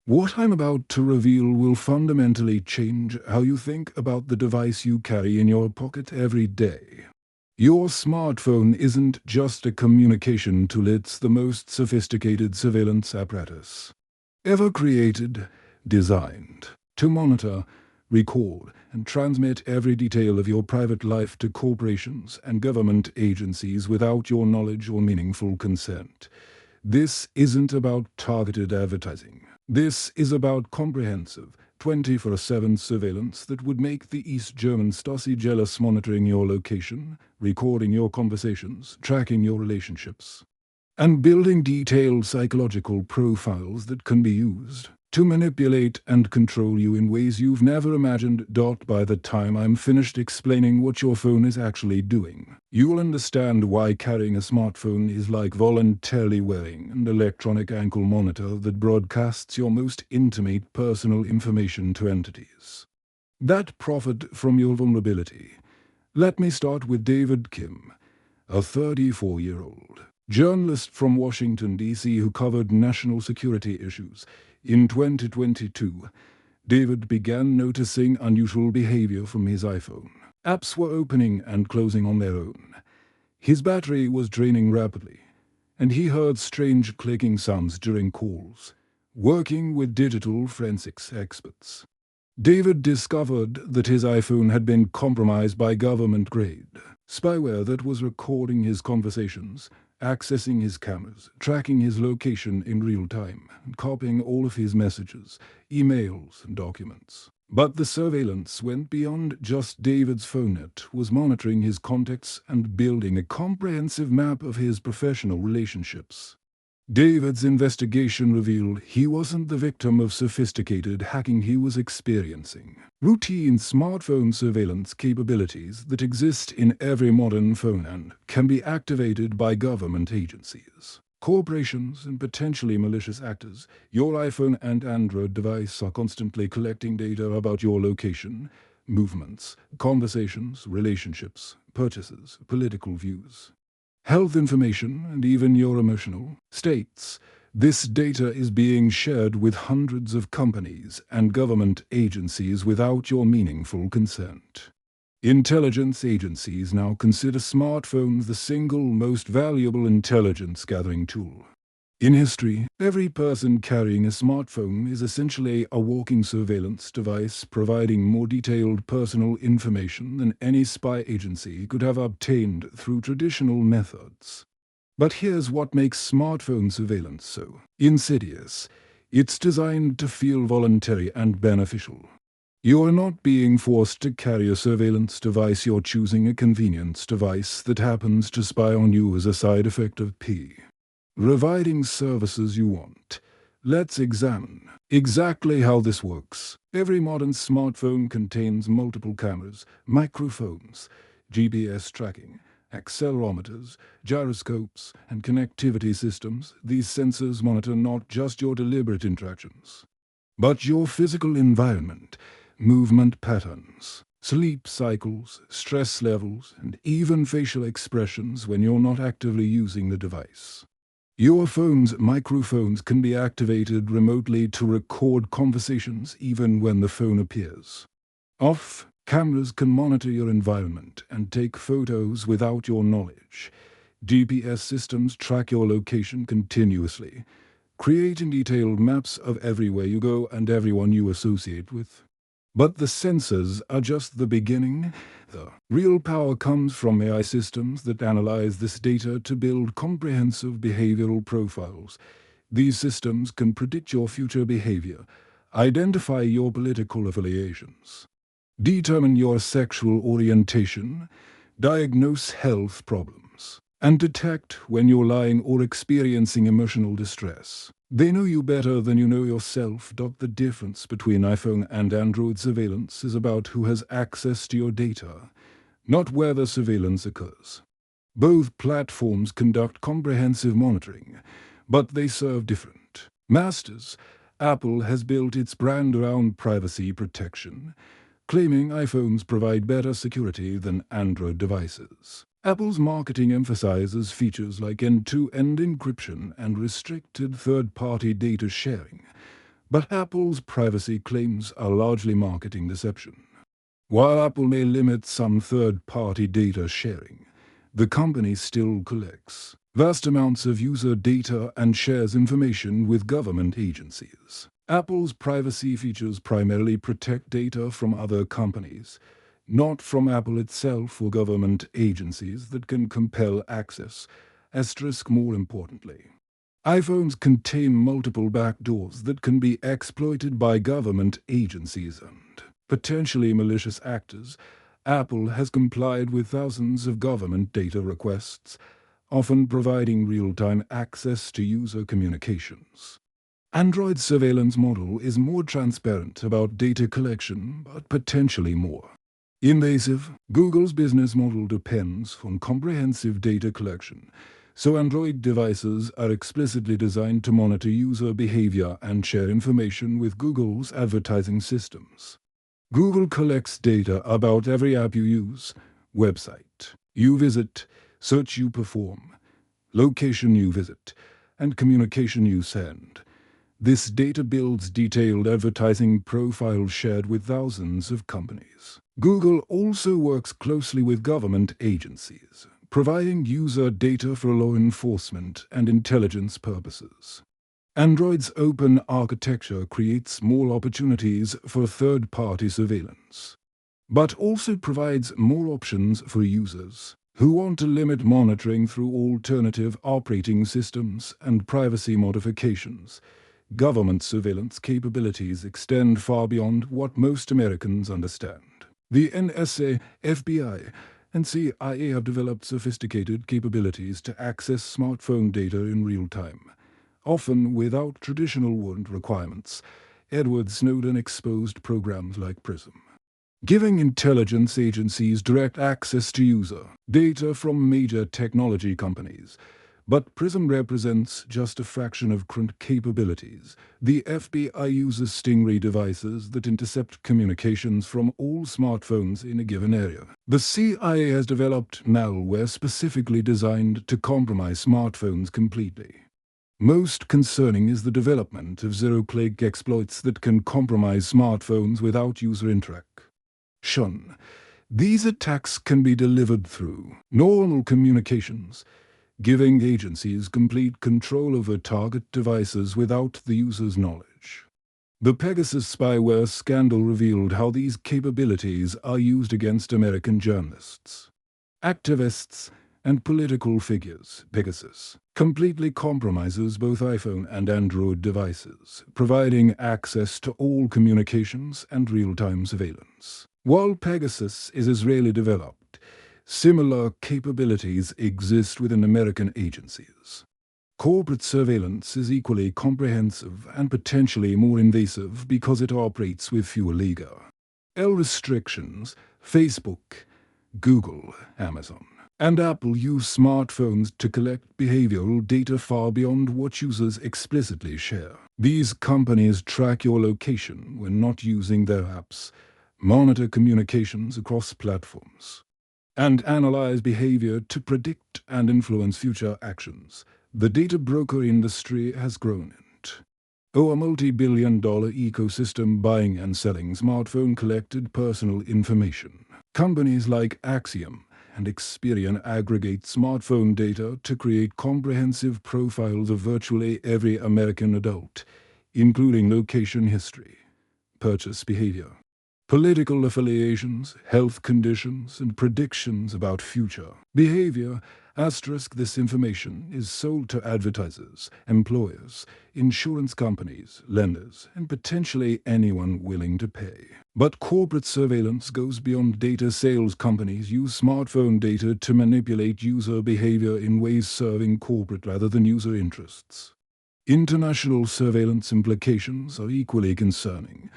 What I'm about to reveal will fundamentally change how you think about the device you carry in your pocket every day. Your smartphone isn't just a communication tool, it's the most sophisticated surveillance apparatus ever created, designed to monitor, record, and transmit every detail of your private life to corporations and government agencies without your knowledge or meaningful consent. This isn't about targeted advertising. This is about comprehensive, 24/7 surveillance that would make the East German Stasi jealous, monitoring your location, recording your conversations, tracking your relationships, and building detailed psychological profiles that can be used to manipulate and control you in ways you've never imagined. By the time I'm finished explaining what your phone is actually doing, you'll understand why carrying a smartphone is like voluntarily wearing an electronic ankle monitor that broadcasts your most intimate personal information to entities that profit from your vulnerability. Let me start with David Kim, a 34-year-old journalist from Washington, D.C. who covered national security issues. In 2022, David began noticing unusual behavior from his iPhone. Apps were opening and closing on their own. His battery was draining rapidly, and he heard strange clicking sounds during calls. Working with digital forensics experts, David discovered that his iPhone had been compromised by government-grade spyware that was recording his conversations, accessing his cameras, tracking his location in real time, and copying all of his messages, emails, and documents. But the surveillance went beyond just David's phone. It was monitoring his contacts and building a comprehensive map of his professional relationships. David's investigation revealed he wasn't the victim of sophisticated hacking. He was experiencing routine smartphone surveillance capabilities that exist in every modern phone and can be activated by government agencies, corporations, and potentially malicious actors. Your iPhone and Android device are constantly collecting data about your location, movements, conversations, relationships, purchases, political views, health information, and even your emotional states. This data is being shared with hundreds of companies and government agencies without your meaningful consent. Intelligence agencies now consider smartphones the single most valuable intelligence-gathering tool in history. Every person carrying a smartphone is essentially a walking surveillance device, providing more detailed personal information than any spy agency could have obtained through traditional methods. But here's what makes smartphone surveillance so insidious. It's designed to feel voluntary and beneficial. You're not being forced to carry a surveillance device. You're choosing a convenience device that happens to spy on you as a side effect of providing services you want. Let's examine exactly how this works. Every modern smartphone contains multiple cameras, microphones, GPS tracking, accelerometers, gyroscopes, and connectivity systems. These sensors monitor not just your deliberate interactions, but your physical environment, movement patterns, sleep cycles, stress levels, and even facial expressions when you're not actively using the device. Your phone's microphones can be activated remotely to record conversations even when the phone appears off. Cameras can monitor your environment and take photos without your knowledge. GPS systems track your location continuously, creating detailed maps of everywhere you go and everyone you associate with. But the sensors are just the beginning. The real power comes from AI systems that analyze this data to build comprehensive behavioral profiles. These systems can predict your future behavior, identify your political affiliations, determine your sexual orientation, diagnose health problems, and detect when you're lying or experiencing emotional distress. They know you better than you know yourself. The difference between iPhone and Android surveillance is about who has access to your data, not where the surveillance occurs. Both platforms conduct comprehensive monitoring, but they serve different masters. Apple has built its brand around privacy protection, claiming iPhones provide better security than Android devices. Apple's marketing emphasizes features like end-to-end encryption and restricted third-party data sharing, But Apple's privacy claims are largely marketing deception. While Apple may limit some third-party data sharing, the company still collects vast amounts of user data and shares information with government agencies. Apple's privacy features primarily protect data from other companies, not from Apple itself or government agencies that can compel access. Asterisk more importantly, iPhones contain multiple backdoors that can be exploited by government agencies and potentially malicious actors. Apple has complied with thousands of government data requests, often providing real-time access to user communications. Android's surveillance model is more transparent about data collection, but potentially more invasive. Google's business model depends on comprehensive data collection, so Android devices are explicitly designed to monitor user behavior and share information with Google's advertising systems. Google collects data about every app you use, website you visit, search you perform, location you visit, and communication you send. This data builds detailed advertising profiles shared with thousands of companies. Google also works closely with government agencies, providing user data for law enforcement and intelligence purposes. Android's open architecture creates more opportunities for third-party surveillance, but also provides more options for users who want to limit monitoring through alternative operating systems and privacy modifications. Government surveillance capabilities extend far beyond what most Americans understand. The NSA, FBI, and CIA have developed sophisticated capabilities to access smartphone data in real time, often without traditional warrant requirements. Edward Snowden exposed programs like PRISM, giving intelligence agencies direct access to user data from major technology companies. But PRISM represents just a fraction of current capabilities. The FBI uses Stingray devices that intercept communications from all smartphones in a given area. The CIA has developed malware specifically designed to compromise smartphones completely. Most concerning is the development of zero-click exploits that can compromise smartphones without user interaction. These attacks can be delivered through normal communications, giving agencies complete control over target devices without the user's knowledge. The Pegasus spyware scandal revealed how these capabilities are used against American journalists, activists, and political figures. Pegasus completely compromises both iPhone and Android devices, providing access to all communications and real-time surveillance. While Pegasus is Israeli developed, similar capabilities exist within American agencies. Corporate surveillance is equally comprehensive and potentially more invasive because it operates with fewer legal restrictions. Facebook, Google, Amazon, and Apple use smartphones to collect behavioral data far beyond what users explicitly share. These companies track your location when not using their apps, monitor communications across platforms, and analyze behavior to predict and influence future actions. The data broker industry has grown into a multi-billion-dollar ecosystem buying and selling smartphone-collected personal information. Companies like Axiom and Experian aggregate smartphone data to create comprehensive profiles of virtually every American adult, including location history, purchase behavior, political affiliations, health conditions, and predictions about future behavior. This information is sold to advertisers, employers, insurance companies, lenders, and potentially anyone willing to pay. But corporate surveillance goes beyond data. Sales companies use smartphone data to manipulate user behavior in ways serving corporate rather than user interests. International surveillance implications are equally concerning.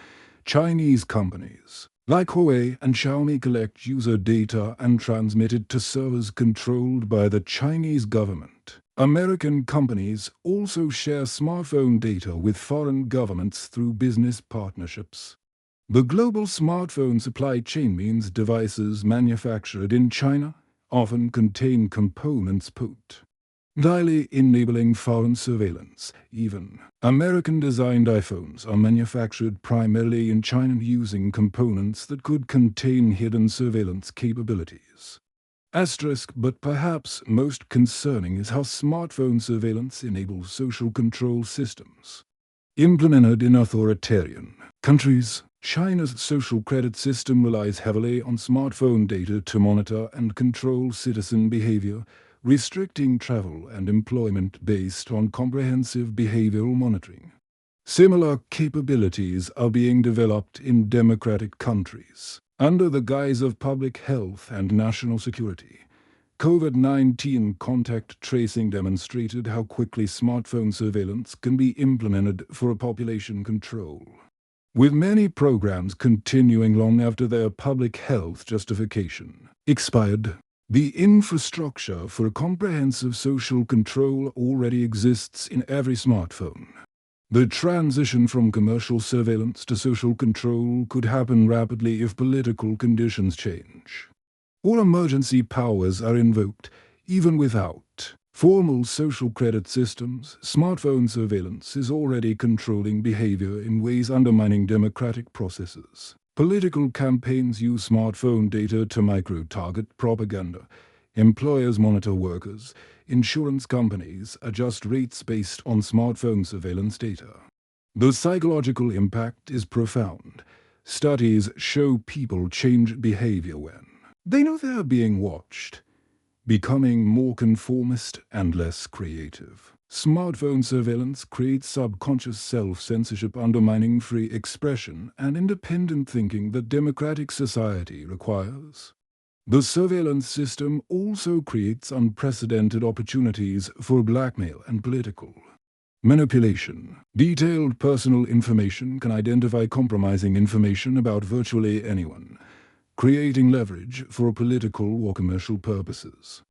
Chinese companies like Huawei and Xiaomi collect user data and transmit it to servers controlled by the Chinese government. American companies also share smartphone data with foreign governments through business partnerships. The global smartphone supply chain means devices manufactured in China often contain components put daily enabling foreign surveillance. Even American-designed iPhones are manufactured primarily in China using components that could contain hidden surveillance capabilities. Asterisk, but perhaps most concerning is how smartphone surveillance enables social control systems. Implemented in authoritarian countries, China's social credit system relies heavily on smartphone data to monitor and control citizen behavior, restricting travel and employment based on comprehensive behavioral monitoring. Similar capabilities are being developed in democratic countries under the guise of public health and national security. COVID-19 contact tracing demonstrated how quickly smartphone surveillance can be implemented for population control. With many programs continuing long after their public health justification expired, the infrastructure for comprehensive social control already exists in every smartphone. The transition from commercial surveillance to social control could happen rapidly if political conditions change. All emergency powers are invoked, even without formal social credit systems. Smartphone surveillance is already controlling behavior in ways undermining democratic processes. Political campaigns use smartphone data to micro-target propaganda. Employers monitor workers. Insurance companies adjust rates based on smartphone surveillance data. The psychological impact is profound. Studies show people change behavior when they know they are being watched, becoming more conformist and less creative. Smartphone surveillance creates subconscious self-censorship, undermining free expression and independent thinking that democratic society requires. The surveillance system also creates unprecedented opportunities for blackmail and political manipulation. Detailed personal information can identify compromising information about virtually anyone, creating leverage for political or commercial purposes.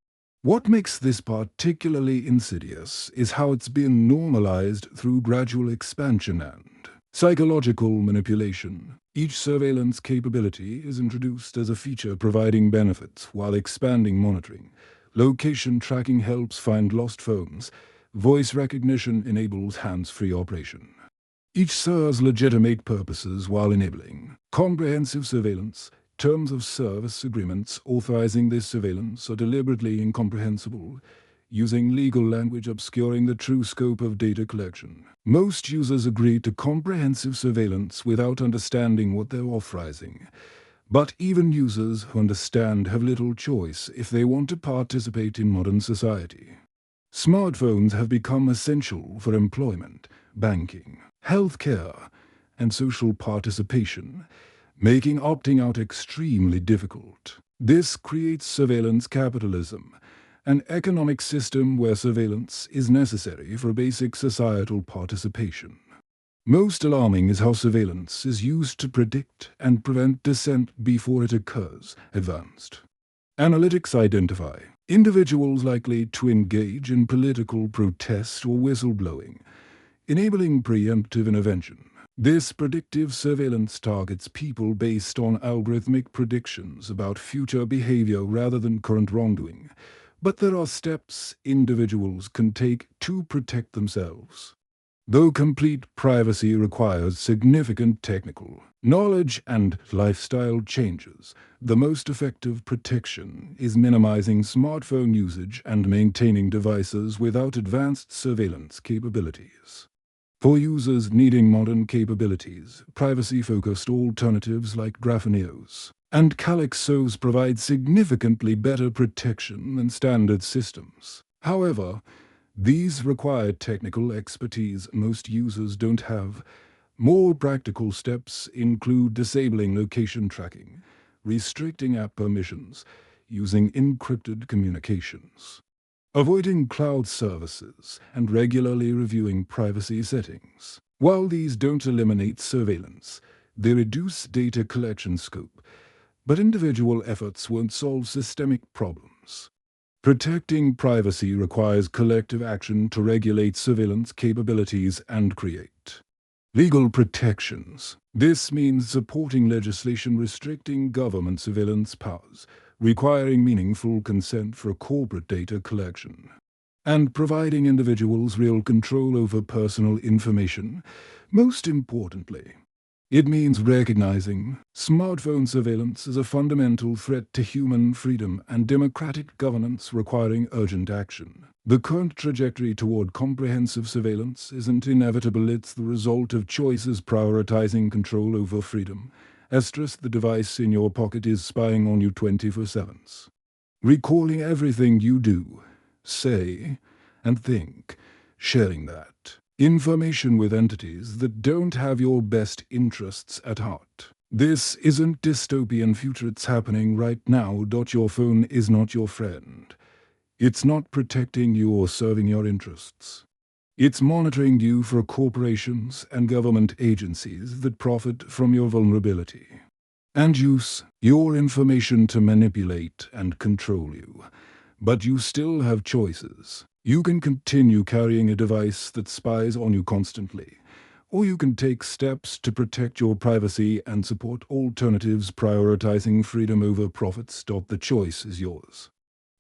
What makes this particularly insidious is how it's been normalized through gradual expansion and psychological manipulation. Each surveillance capability is introduced as a feature providing benefits while expanding monitoring. Location tracking helps find lost phones. Voice recognition enables hands-free operation. Each serves legitimate purposes while enabling comprehensive surveillance. Terms of service agreements authorizing this surveillance are deliberately incomprehensible, using legal language obscuring the true scope of data collection. Most users agree to comprehensive surveillance without understanding what they're authorizing. But even users who understand have little choice if they want to participate in modern society. Smartphones have become essential for employment, banking, healthcare, and social participation, making opting out extremely difficult. This creates surveillance capitalism, an economic system where surveillance is necessary for basic societal participation. Most alarming is how surveillance is used to predict and prevent dissent before it occurs. Advanced analytics identify individuals likely to engage in political protest or whistleblowing, enabling preemptive intervention. This predictive surveillance targets people based on algorithmic predictions about future behavior rather than current wrongdoing. But there are steps individuals can take to protect themselves. Though complete privacy requires significant technical knowledge and lifestyle changes, the most effective protection is minimizing smartphone usage and maintaining devices without advanced surveillance capabilities. For users needing modern capabilities, privacy-focused alternatives like Grapheneos and Calyxos provide significantly better protection than standard systems. However, these require technical expertise most users don't have. More practical steps include disabling location tracking, restricting app permissions, using encrypted communications, avoiding cloud services, and regularly reviewing privacy settings. While these don't eliminate surveillance, they reduce data collection scope, but individual efforts won't solve systemic problems. Protecting privacy requires collective action to regulate surveillance capabilities and create legal protections. This means supporting legislation restricting government surveillance powers, requiring meaningful consent for corporate data collection, and providing individuals real control over personal information. Most importantly, it means recognizing smartphone surveillance as a fundamental threat to human freedom and democratic governance requiring urgent action. The current trajectory toward comprehensive surveillance isn't inevitable, it's the result of choices prioritizing control over freedom. Asterisk, the device in your pocket is spying on you 24/7, recalling everything you do, say, and think, sharing that information with entities that don't have your best interests at heart. This isn't dystopian future, it's happening right now. Your phone is not your friend. It's not protecting you or serving your interests. It's monitoring you for corporations and government agencies that profit from your vulnerability and use your information to manipulate and control you. But you still have choices. You can continue carrying a device that spies on you constantly, or you can take steps to protect your privacy and support alternatives prioritizing freedom over profits. The choice is yours.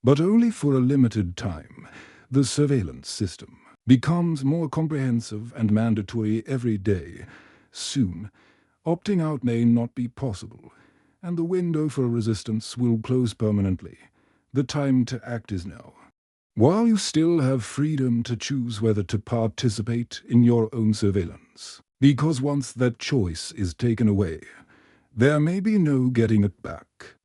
But only for a limited time. The surveillance system becomes more comprehensive and mandatory every day. Soon, opting out may not be possible, and the window for resistance will close permanently. The time to act is now. While you still have freedom to choose whether to participate in your own surveillance, because once that choice is taken away, there may be no getting it back.